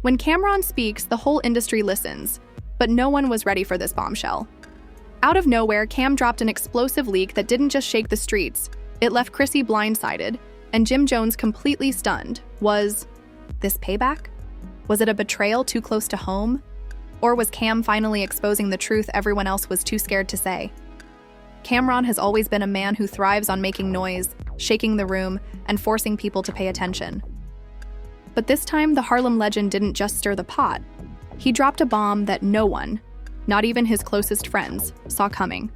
When Cameron speaks, the whole industry listens, but no one was ready for this bombshell. Out of nowhere, Cam dropped an explosive leak that didn't just shake the streets, it left Chrissy blindsided, and Jim Jones completely stunned. Was this payback? Was it a betrayal too close to home? Or was Cam finally exposing the truth everyone else was too scared to say? Cameron has always been a man who thrives on making noise, shaking the room, and forcing people to pay attention. But this time, the Harlem legend didn't just stir the pot. He dropped a bomb that no one, not even his closest friends, saw coming.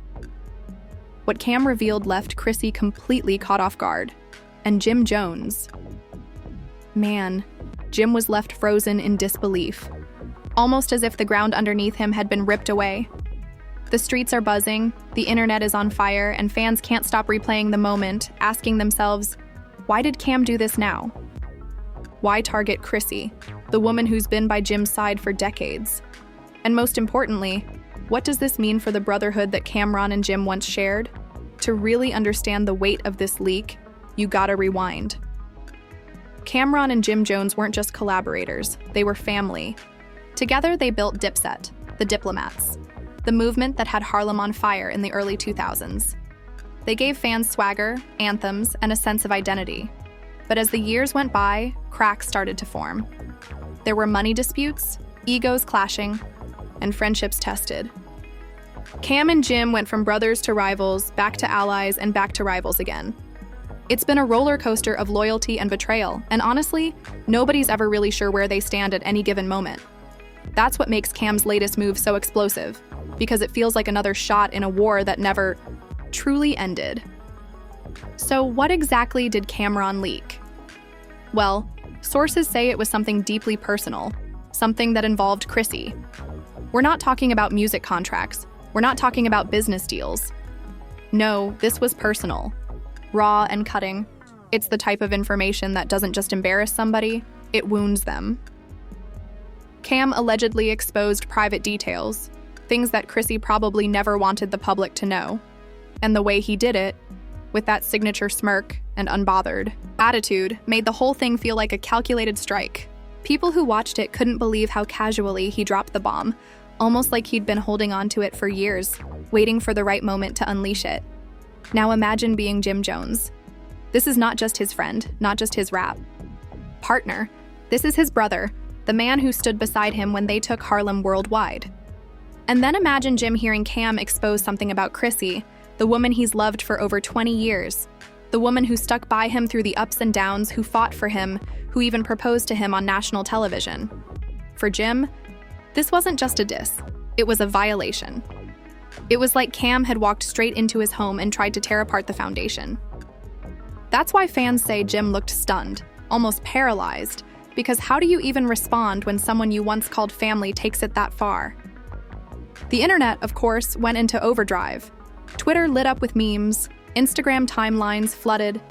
What Cam revealed left Chrissy completely caught off guard. And Jim Jones. Man, Jim was left frozen in disbelief, almost as if the ground underneath him had been ripped away. The streets are buzzing, the internet is on fire, and fans can't stop replaying the moment, asking themselves, why did Cam do this now? Why target Chrissy, the woman who's been by Jim's side for decades? And most importantly, what does this mean for the brotherhood that Cameron and Jim once shared? To really understand the weight of this leak, you gotta rewind. Cameron and Jim Jones weren't just collaborators, they were family. Together, they built Dipset, the Diplomats, the movement that had Harlem on fire in the early 2000s. They gave fans swagger, anthems, and a sense of identity. But as the years went by, cracks started to form. There were money disputes, egos clashing, and friendships tested. Cam and Jim went from brothers to rivals, back to allies, and back to rivals again. It's been a roller coaster of loyalty and betrayal, and honestly, nobody's ever really sure where they stand at any given moment. That's what makes Cam's latest move so explosive, because it feels like another shot in a war that never truly ended. So what exactly did Cameron leak? Well, sources say it was something deeply personal, something that involved Chrissy. We're not talking about music contracts. We're not talking about business deals. No, this was personal, raw and cutting. It's the type of information that doesn't just embarrass somebody, it wounds them. Cam allegedly exposed private details, things that Chrissy probably never wanted the public to know. And the way he did it, with that signature smirk and unbothered attitude, made the whole thing feel like a calculated strike. People who watched it couldn't believe how casually he dropped the bomb, almost like he'd been holding on to it for years, waiting for the right moment to unleash it. Now imagine being Jim Jones. This is not just his friend, not just his rap partner. This is his brother, the man who stood beside him when they took Harlem worldwide. And then imagine Jim hearing Cam expose something about Chrissy, the woman he's loved for over 20 years, the woman who stuck by him through the ups and downs, who fought for him, who even proposed to him on national television. For Jim, this wasn't just a diss, it was a violation. It was like Cam had walked straight into his home and tried to tear apart the foundation. That's why fans say Jim looked stunned, almost paralyzed, because how do you even respond when someone you once called family takes it that far? The internet, of course, went into overdrive. Twitter lit up with memes, Instagram timelines flooded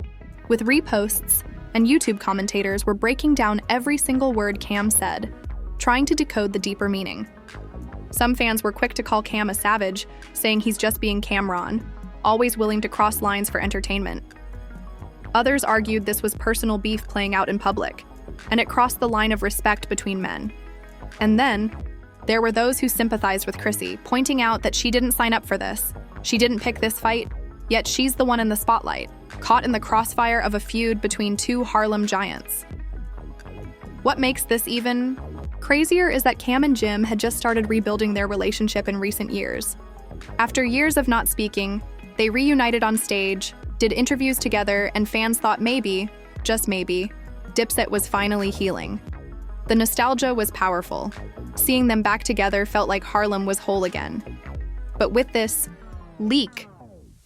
with reposts, and YouTube commentators were breaking down every single word Cam said, trying to decode the deeper meaning. Some fans were quick to call Cam a savage, saying he's just being Cameron, always willing to cross lines for entertainment. Others argued this was personal beef playing out in public, and it crossed the line of respect between men. And then, there were those who sympathized with Chrissy, pointing out that she didn't sign up for this. She didn't pick this fight, yet she's the one in the spotlight, caught in the crossfire of a feud between two Harlem giants. What makes this even crazier is that Cam and Jim had just started rebuilding their relationship in recent years. After years of not speaking, they reunited on stage, did interviews together, and fans thought maybe, just maybe, Dipset was finally healing. The nostalgia was powerful. Seeing them back together felt like Harlem was whole again. But with this leak,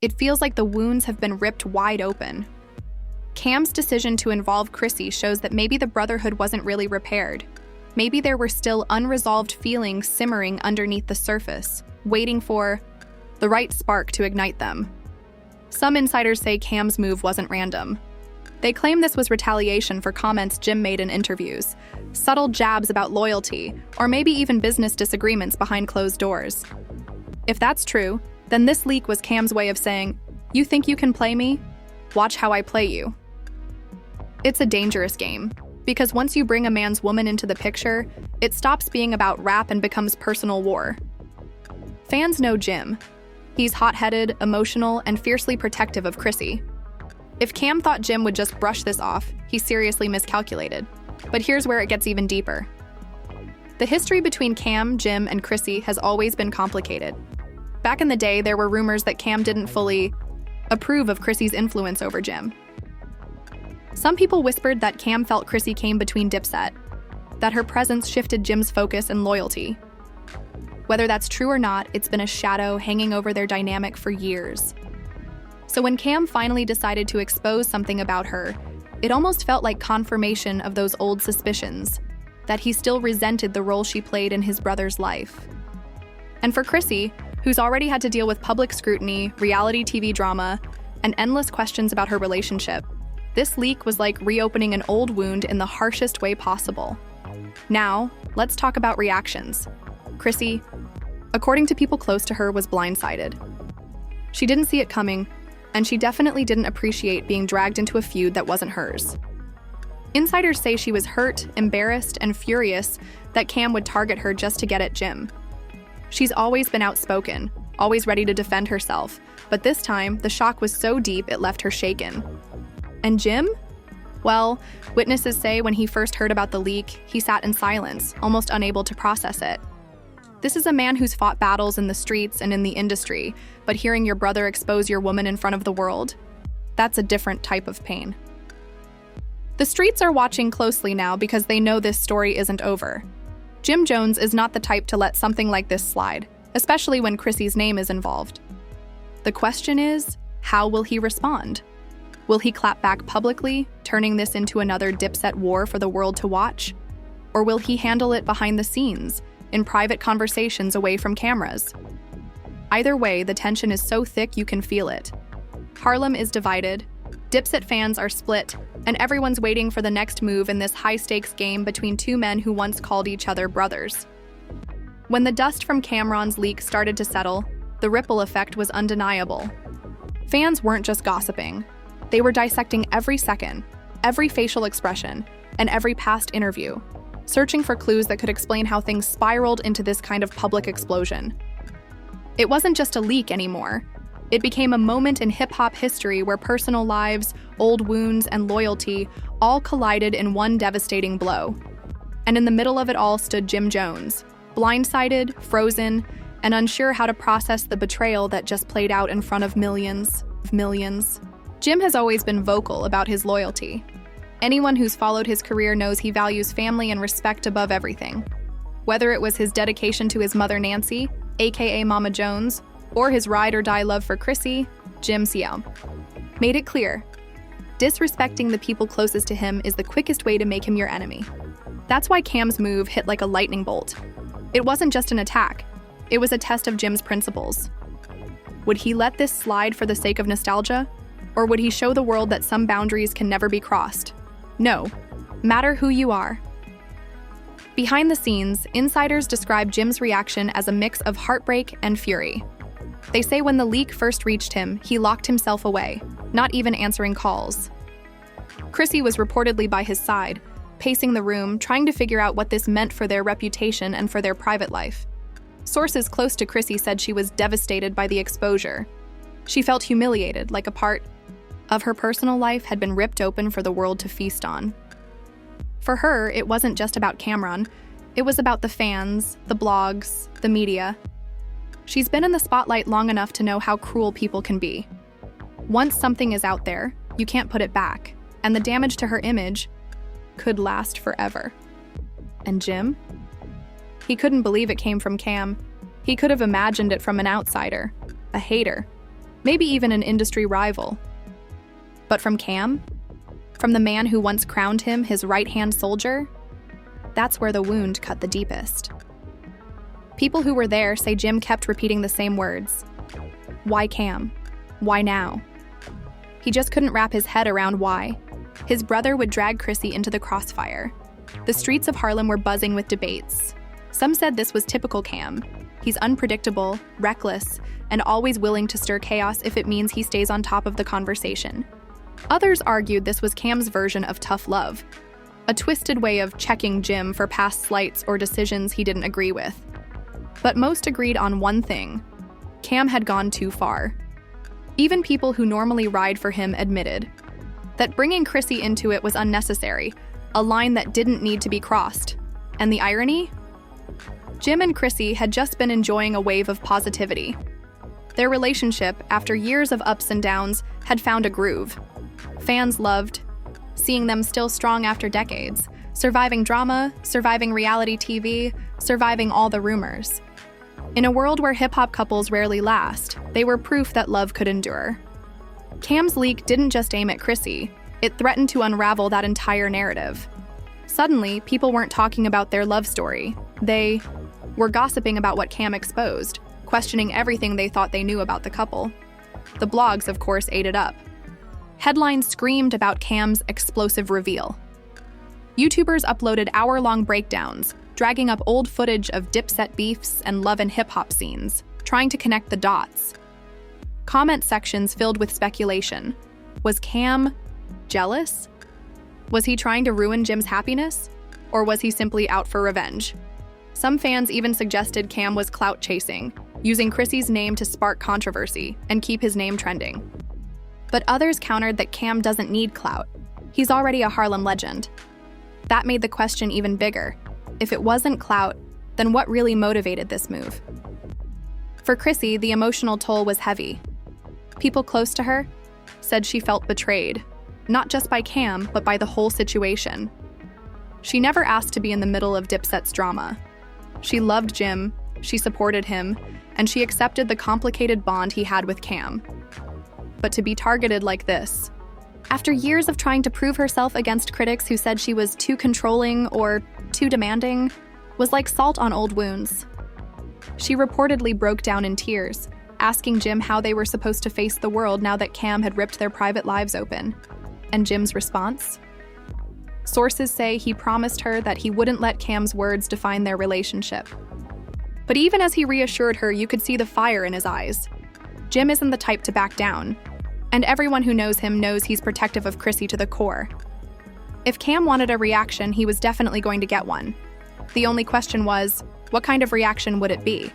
it feels like the wounds have been ripped wide open. Cam's decision to involve Chrissy shows that maybe the brotherhood wasn't really repaired. Maybe there were still unresolved feelings simmering underneath the surface, waiting for the right spark to ignite them. Some insiders say Cam's move wasn't random. They claim this was retaliation for comments Jim made in interviews, subtle jabs about loyalty, or maybe even business disagreements behind closed doors. If that's true, then this leak was Cam's way of saying, "You think you can play me? Watch how I play you." It's a dangerous game, Because once you bring a man's woman into the picture, it stops being about rap and becomes personal war. Fans know Jim. He's hot-headed, emotional, and fiercely protective of Chrissy. If Cam thought Jim would just brush this off, he seriously miscalculated. But here's where it gets even deeper. The history between Cam, Jim, and Chrissy has always been complicated. Back in the day, there were rumors that Cam didn't fully approve of Chrissy's influence over Jim. Some people whispered that Cam felt Chrissy came between Dipset, that her presence shifted Jim's focus and loyalty. Whether that's true or not, it's been a shadow hanging over their dynamic for years. So when Cam finally decided to expose something about her, it almost felt like confirmation of those old suspicions, that he still resented the role she played in his brother's life. And for Chrissy, who's already had to deal with public scrutiny, reality TV drama, and endless questions about her relationship, this leak was like reopening an old wound in the harshest way possible. Now, let's talk about reactions. Chrissy, according to people close to her, was blindsided. She didn't see it coming, and she definitely didn't appreciate being dragged into a feud that wasn't hers. Insiders say she was hurt, embarrassed, and furious that Cam would target her just to get at Jim. She's always been outspoken, always ready to defend herself, but this time, the shock was so deep it left her shaken. And Jim? Well, witnesses say when he first heard about the leak, he sat in silence, almost unable to process it. This is a man who's fought battles in the streets and in the industry, but hearing your brother expose your woman in front of the world, that's a different type of pain. The streets are watching closely now because they know this story isn't over. Jim Jones is not the type to let something like this slide, especially when Chrissy's name is involved. The question is, how will he respond? Will he clap back publicly, turning this into another Dipset war for the world to watch? Or will he handle it behind the scenes, in private conversations away from cameras? Either way, the tension is so thick you can feel it. Harlem is divided, Dipset fans are split, and everyone's waiting for the next move in this high-stakes game between two men who once called each other brothers. When the dust from Cam'ron's leak started to settle, the ripple effect was undeniable. Fans weren't just gossiping. They were dissecting every second, every facial expression, and every past interview, searching for clues that could explain how things spiraled into this kind of public explosion. It wasn't just a leak anymore. It became a moment in hip-hop history where personal lives, old wounds, and loyalty all collided in one devastating blow. And in the middle of it all stood Jim Jones, blindsided, frozen, and unsure how to process the betrayal that just played out in front of millions. Jim has always been vocal about his loyalty. Anyone who's followed his career knows he values family and respect above everything. Whether it was his dedication to his mother Nancy, aka Mama Jones, or his ride-or-die love for Chrissy, Jim Xiao made it clear, disrespecting the people closest to him is the quickest way to make him your enemy. That's why Cam's move hit like a lightning bolt. It wasn't just an attack, it was a test of Jim's principles. Would he let this slide for the sake of nostalgia? Or would he show the world that some boundaries can never be crossed? No, matter who you are. Behind the scenes, insiders describe Jim's reaction as a mix of heartbreak and fury. They say when the leak first reached him, he locked himself away, not even answering calls. Chrissy was reportedly by his side, pacing the room, trying to figure out what this meant for their reputation and for their private life. Sources close to Chrissy said she was devastated by the exposure. She felt humiliated, like a part of her personal life had been ripped open for the world to feast on. For her, it wasn't just about Cam'ron, it was about the fans, the blogs, the media. She's been in the spotlight long enough to know how cruel people can be. Once something is out there, you can't put it back, and the damage to her image could last forever. And Jim? He couldn't believe it came from Cam. He could have imagined it from an outsider, a hater, maybe even an industry rival. But from Cam? From the man who once crowned him his right-hand soldier? That's where the wound cut the deepest. People who were there say Jim kept repeating the same words. Why Cam? Why now? He just couldn't wrap his head around why. His brother would drag Chrissy into the crossfire. The streets of Harlem were buzzing with debates. Some said this was typical Cam. He's unpredictable, reckless, and always willing to stir chaos if it means he stays on top of the conversation. Others argued this was Cam's version of tough love. a twisted way of checking Jim for past slights or decisions he didn't agree with. But most agreed on one thing: Cam had gone too far. Even people who normally ride for him admitted that bringing Chrissy into it was unnecessary, a line that didn't need to be crossed. And the irony? Jim and Chrissy had just been enjoying a wave of positivity. Their relationship, after years of ups and downs, had found a groove. Fans loved seeing them still strong after decades, surviving drama, surviving reality TV, surviving all the rumors. In a world where hip-hop couples rarely last, they were proof that love could endure. Cam's leak didn't just aim at Chrissy, it threatened to unravel that entire narrative. Suddenly, people weren't talking about their love story. They were gossiping about what Cam exposed, questioning everything they thought they knew about the couple. The blogs, of course, ate it up. Headlines screamed about Cam's explosive reveal. YouTubers uploaded hour-long breakdowns, dragging up old footage of Dipset beefs and love and hip-hop scenes, trying to connect the dots. Comment sections filled with speculation. Was Cam jealous? Was he trying to ruin Jim's happiness? Or was he simply out for revenge? Some fans even suggested Cam was clout chasing, using Chrissy's name to spark controversy and keep his name trending. But others countered that Cam doesn't need clout. He's already a Harlem legend. That made the question even bigger. If it wasn't clout, then what really motivated this move? For Chrissy, the emotional toll was heavy. People close to her said she felt betrayed, not just by Cam, but by the whole situation. She never asked to be in the middle of Dipset's drama. She loved Jim, she supported him, and she accepted the complicated bond he had with Cam. But to be targeted like this, after years of trying to prove herself against critics who said she was too controlling or too demanding, was like salt on old wounds. She reportedly broke down in tears, asking Jim how they were supposed to face the world now that Cam had ripped their private lives open. And Jim's response? Sources say he promised her that he wouldn't let Cam's words define their relationship. But even as he reassured her, you could see the fire in his eyes. Jim isn't the type to back down, and everyone who knows him knows he's protective of Chrissy to the core. If Cam wanted a reaction, he was definitely going to get one. The only question was, what kind of reaction would it be?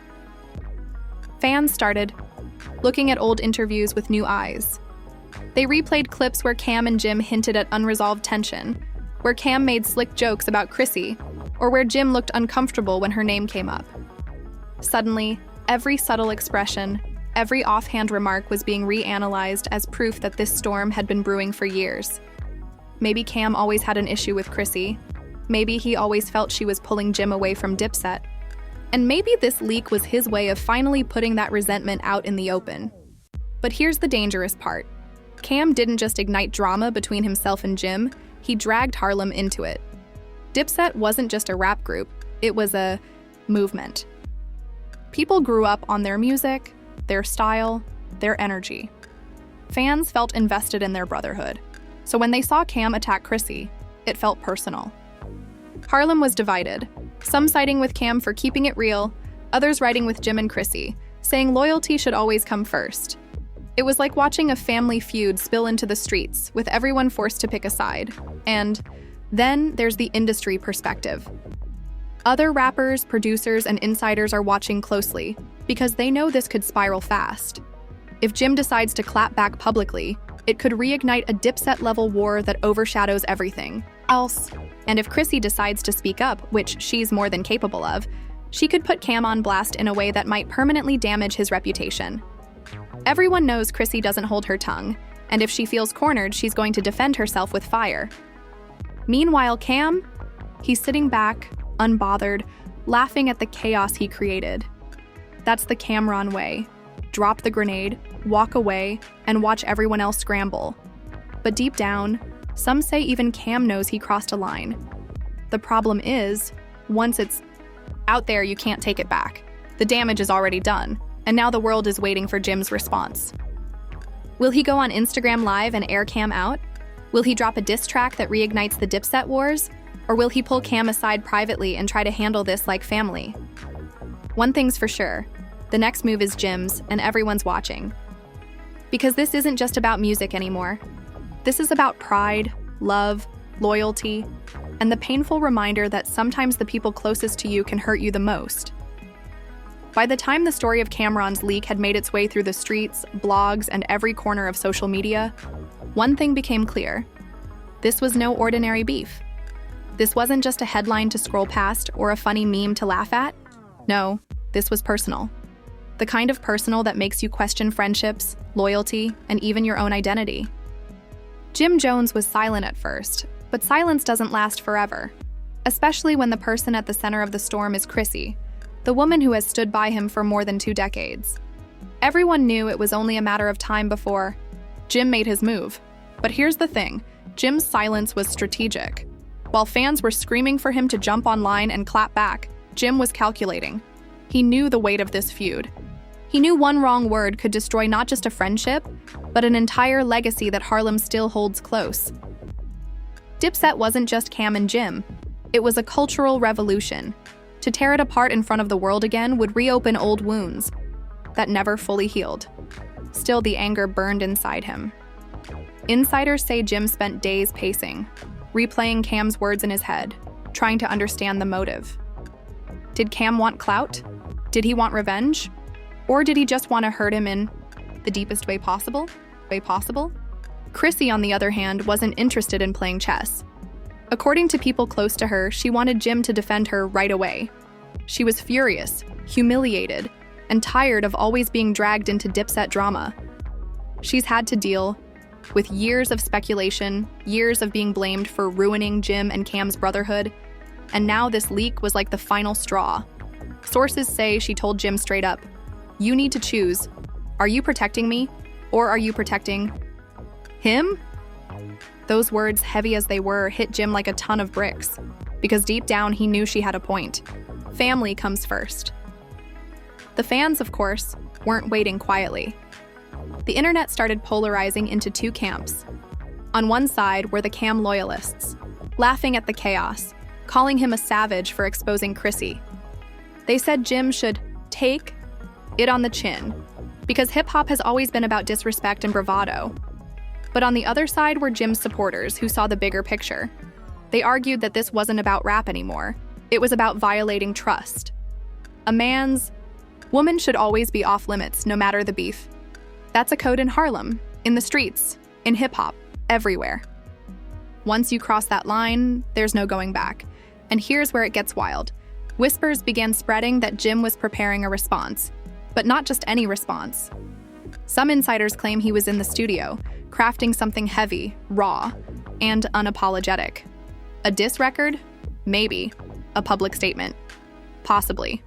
Fans started looking at old interviews with new eyes. They replayed clips where Cam and Jim hinted at unresolved tension, where Cam made slick jokes about Chrissy, or where Jim looked uncomfortable when her name came up. Suddenly, every subtle expression, every offhand remark was being reanalyzed as proof that this storm had been brewing for years. Maybe Cam always had an issue with Chrissy. Maybe he always felt she was pulling Jim away from Dipset. And maybe this leak was his way of finally putting that resentment out in the open. But here's the dangerous part. Cam didn't just ignite drama between himself and Jim, he dragged Harlem into it. Dipset wasn't just a rap group, it was a movement. People grew up on their music, their style, their energy. Fans felt invested in their brotherhood. So when they saw Cam attack Chrissy, it felt personal. Harlem was divided, some siding with Cam for keeping it real, others riding with Jim and Chrissy, saying loyalty should always come first. It was like watching a family feud spill into the streets, with everyone forced to pick a side. And then there's the industry perspective. Other rappers, producers, and insiders are watching closely, because they know this could spiral fast. If Jim decides to clap back publicly, it could reignite a Dipset-level war that overshadows everything else. And if Chrissy decides to speak up, which she's more than capable of, she could put Cam on blast in a way that might permanently damage his reputation. Everyone knows Chrissy doesn't hold her tongue, and if she feels cornered, she's going to defend herself with fire. Meanwhile, Cam? He's sitting back, unbothered, laughing at the chaos he created. That's the Cameron way. Drop the grenade, walk away, and watch everyone else scramble. But deep down, some say even Cam knows he crossed a line. The problem is, once it's out there, you can't take it back. The damage is already done, and now the world is waiting for Jim's response. Will he go on Instagram Live and air Cam out? Will he drop a diss track that reignites the Dipset wars? Or will he pull Cam aside privately and try to handle this like family? One thing's for sure, the next move is Jim's, and everyone's watching. Because this isn't just about music anymore. This is about pride, love, loyalty, and the painful reminder that sometimes the people closest to you can hurt you the most. By the time the story of Cameron's leak had made its way through the streets, blogs, and every corner of social media, one thing became clear. This was no ordinary beef. This wasn't just a headline to scroll past or a funny meme to laugh at. No, this was personal. The kind of personal that makes you question friendships, loyalty, and even your own identity. Jim Jones was silent at first, but silence doesn't last forever, especially when the person at the center of the storm is Chrissy, the woman who has stood by him for more than 2 decades. Everyone knew it was only a matter of time before Jim made his move. But here's the thing, Jim's silence was strategic. While fans were screaming for him to jump online and clap back, Jim was calculating. He knew the weight of this feud. He knew one wrong word could destroy not just a friendship, but an entire legacy that Harlem still holds close. Dipset wasn't just Cam and Jim. It was a cultural revolution. To tear it apart in front of the world again would reopen old wounds that never fully healed. Still, the anger burned inside him. Insiders say Jim spent days pacing, replaying Cam's words in his head, trying to understand the motive. Did Cam want clout? Did he want revenge? Or did he just want to hurt him in the deepest way possible? Chrissy, on the other hand, wasn't interested in playing chess. According to people close to her, she wanted Jim to defend her right away. She was furious, humiliated, and tired of always being dragged into Dipset drama. She's had to deal with years of speculation, years of being blamed for ruining Jim and Cam's brotherhood, and now this leak was like the final straw. Sources say she told Jim straight up, "You need to choose. Are you protecting me, or are you protecting him?" Those words, heavy as they were, hit Jim like a ton of bricks, because deep down he knew she had a point. Family comes first. The fans, of course, weren't waiting quietly. The internet started polarizing into 2 camps. On one side were the Cam loyalists, laughing at the chaos, calling him a savage for exposing Chrissy. They said Jim should take it on the chin, because hip-hop has always been about disrespect and bravado. But on the other side were Jim's supporters who saw the bigger picture. They argued that this wasn't about rap anymore. It was about violating trust. A man's woman should always be off limits, no matter the beef. That's a code in Harlem, in the streets, in hip-hop, everywhere. Once you cross that line, there's no going back. And here's where it gets wild. Whispers began spreading that Jim was preparing a response, but not just any response. Some insiders claim he was in the studio, crafting something heavy, raw, and unapologetic. A diss record? Maybe. A public statement? Possibly.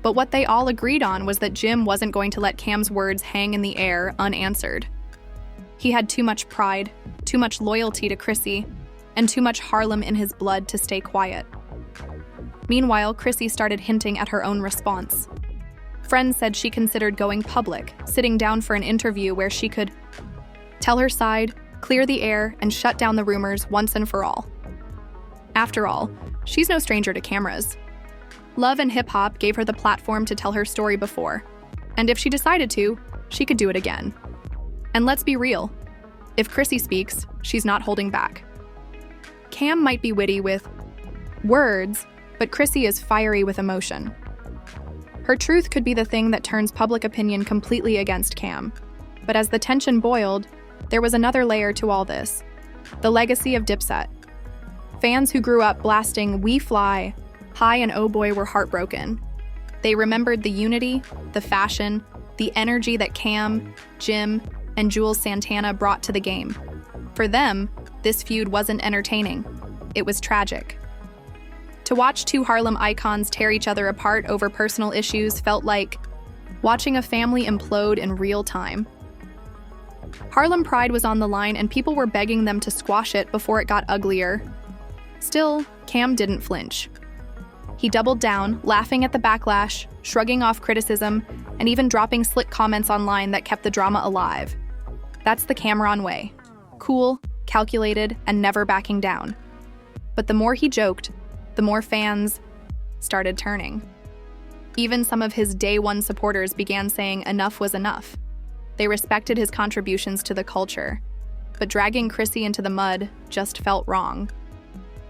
But what they all agreed on was that Jim wasn't going to let Cam's words hang in the air unanswered. He had too much pride, too much loyalty to Chrissy, and too much Harlem in his blood to stay quiet. Meanwhile, Chrissy started hinting at her own response. Friends said she considered going public, sitting down for an interview where she could tell her side, clear the air, and shut down the rumors once and for all. After all, she's no stranger to cameras. Love and hip-hop gave her the platform to tell her story before, and if she decided to, she could do it again. And let's be real, if Chrissy speaks, she's not holding back. Cam might be witty with words, but Chrissy is fiery with emotion. Her truth could be the thing that turns public opinion completely against Cam. But as the tension boiled, there was another layer to all this: the legacy of Dipset. Fans who grew up blasting "We Fly" high and oh boy were heartbroken. They remembered the unity, the fashion, the energy that Cam, Jim, and Jules Santana brought to the game. For them, this feud wasn't entertaining. It was tragic. To watch 2 Harlem icons tear each other apart over personal issues felt like watching a family implode in real time. Harlem pride was on the line and people were begging them to squash it before it got uglier. Still, Cam didn't flinch. He doubled down, laughing at the backlash, shrugging off criticism, and even dropping slick comments online that kept the drama alive. That's the Cameron way. Cool, calculated, and never backing down. But the more he joked, the more fans started turning. Even some of his day one supporters began saying enough was enough. They respected his contributions to the culture, but dragging Chrissy into the mud just felt wrong.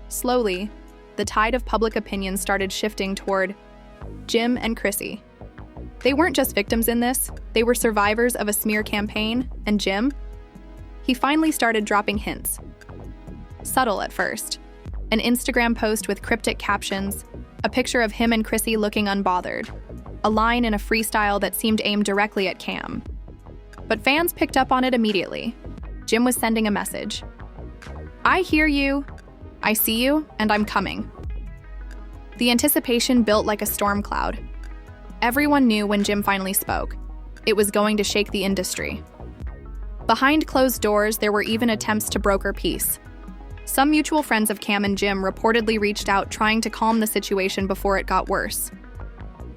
Slowly, the tide of public opinion started shifting toward Jim and Chrissy. They weren't just victims in this, they were survivors of a smear campaign, and Jim? He finally started dropping hints. Subtle at first. An Instagram post with cryptic captions, a picture of him and Chrissy looking unbothered, a line in a freestyle that seemed aimed directly at Cam. But fans picked up on it immediately. Jim was sending a message. I hear you, I see you, and I'm coming. The anticipation built like a storm cloud. Everyone knew when Jim finally spoke, it was going to shake the industry. Behind closed doors, there were even attempts to broker peace. Some mutual friends of Cam and Jim reportedly reached out trying to calm the situation before it got worse.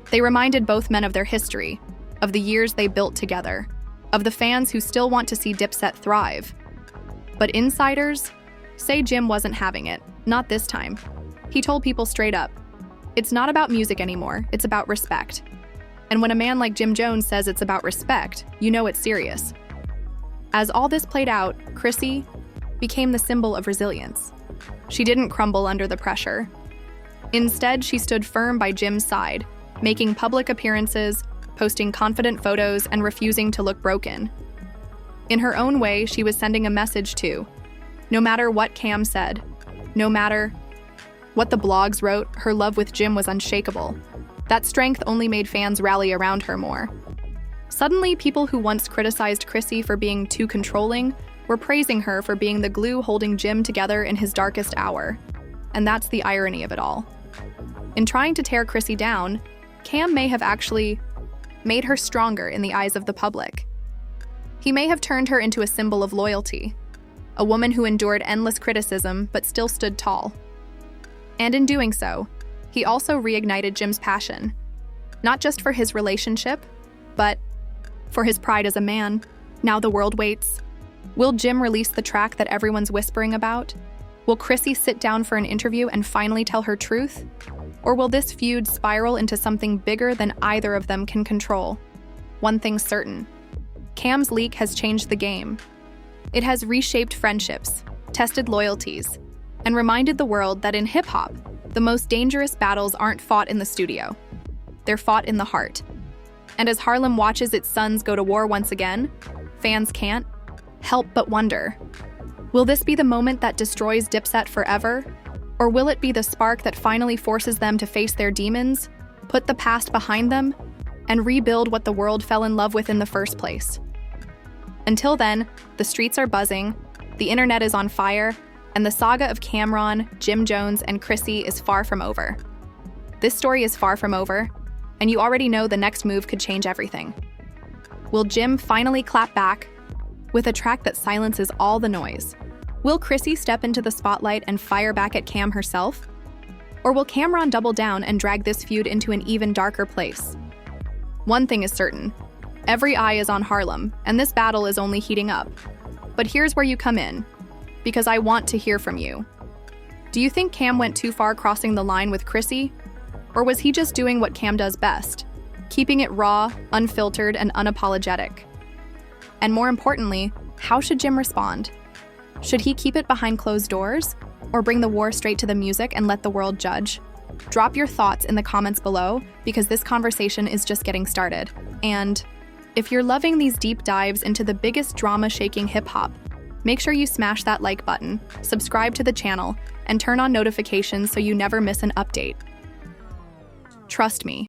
They reminded both men of their history, of the years they built together, of the fans who still want to see Dipset thrive. But insiders say Jim wasn't having it, not this time. He told people straight up, it's not about music anymore, it's about respect. And when a man like Jim Jones says it's about respect, you know it's serious. As all this played out, Chrissy became the symbol of resilience. She didn't crumble under the pressure. Instead, she stood firm by Jim's side, making public appearances, posting confident photos, and refusing to look broken. In her own way, she was sending a message too. No matter what Cam said, no matter what the blogs wrote, her love with Jim was unshakable. That strength only made fans rally around her more. Suddenly, people who once criticized Chrissy for being too controlling were praising her for being the glue holding Jim together in his darkest hour. And that's the irony of it all. In trying to tear Chrissy down, Cam may have actually made her stronger in the eyes of the public. He may have turned her into a symbol of loyalty, a woman who endured endless criticism but still stood tall. And in doing so, he also reignited Jim's passion, not just for his relationship, but for his pride as a man. Now the world waits. Will Jim release the track that everyone's whispering about? Will Chrissy sit down for an interview and finally tell her truth? Or will this feud spiral into something bigger than either of them can control? One thing's certain. Cam's leak has changed the game. It has reshaped friendships, tested loyalties, and reminded the world that in hip-hop, the most dangerous battles aren't fought in the studio. They're fought in the heart. And as Harlem watches its sons go to war once again, fans can't help but wonder, will this be the moment that destroys Dipset forever? Or will it be the spark that finally forces them to face their demons, put the past behind them, and rebuild what the world fell in love with in the first place? Until then, the streets are buzzing, the internet is on fire, and the saga of Cameron, Jim Jones, and Chrissy is far from over. This story is far from over, and you already know the next move could change everything. Will Jim finally clap back with a track that silences all the noise? Will Chrissy step into the spotlight and fire back at Cam herself? Or will Cameron double down and drag this feud into an even darker place? One thing is certain. Every eye is on Harlem, and this battle is only heating up. But here's where you come in, because I want to hear from you. Do you think Cam went too far crossing the line with Chrissy? Or was he just doing what Cam does best, keeping it raw, unfiltered, and unapologetic? And more importantly, how should Jim respond? Should he keep it behind closed doors, or bring the war straight to the music and let the world judge? Drop your thoughts in the comments below, because this conversation is just getting started. And if you're loving these deep dives into the biggest drama shaking hip-hop, make sure you smash that like button, subscribe to the channel, and turn on notifications so you never miss an update. Trust me,